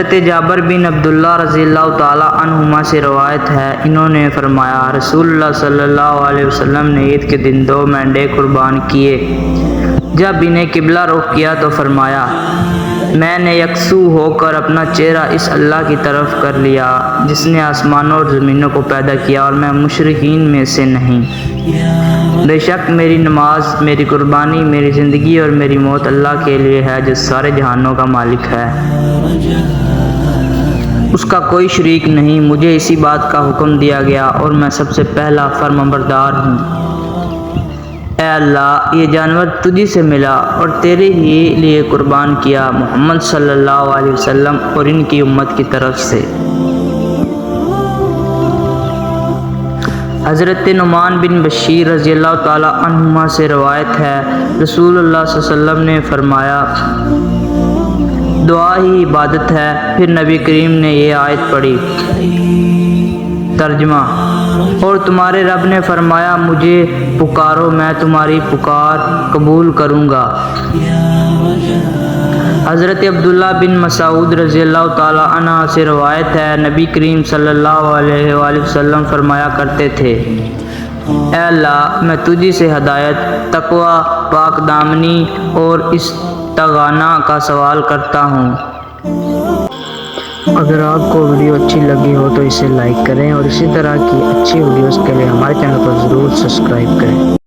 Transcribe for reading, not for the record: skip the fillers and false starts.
حضرت جابر بن عبداللہ رضی اللہ تعالی عنہما سے روایت ہے، انہوں نے فرمایا رسول اللہ صلی اللہ علیہ وسلم نے عید کے دن 2 مینڈے قربان کیے۔ جب انہیں قبلہ رخ کیا تو فرمایا میں نے یکسو ہو کر اپنا چہرہ اس اللہ کی طرف کر لیا جس نے آسمانوں اور زمینوں کو پیدا کیا، اور میں مشرکین میں سے نہیں۔ بے شک میری نماز، میری قربانی، میری زندگی اور میری موت اللہ کے لیے ہے جو سارے جہانوں کا مالک ہے، اس کا کوئی شریک نہیں۔ مجھے اسی بات کا حکم دیا گیا اور میں سب سے پہلا فرمانبردار ہوں۔ اے اللہ، یہ جانور تجھی سے ملا اور تیرے ہی لیے قربان کیا، محمد صلی اللہ علیہ وسلم اور ان کی امت کی طرف سے۔ حضرت نعمان بن بشیر رضی اللہ تعالی عنہما سے روایت ہے، رسول اللہ صلی اللہ علیہ وسلم نے فرمایا دعا ہی عبادت ہے۔ پھر نبی کریم نے یہ آیت پڑھی۔ ترجمہ: اور تمہارے رب نے فرمایا مجھے پکارو، میں تمہاری پکار قبول کروں گا۔ حضرت عبداللہ بن مسعود رضی اللہ تعالی عنہ سے روایت ہے، نبی کریم صلی اللہ علیہ وآلہ وسلم فرمایا کرتے تھے اے اللہ، میں تجھی سے ہدایت، تقوی، پاک دامنی اور استغاثہ کا سوال کرتا ہوں۔ اگر آپ کو ویڈیو اچھی لگی ہو تو اسے لائک کریں اور اسی طرح کی اچھی ویڈیوز کے لیے ہمارے چینل کو ضرور سبسکرائب کریں۔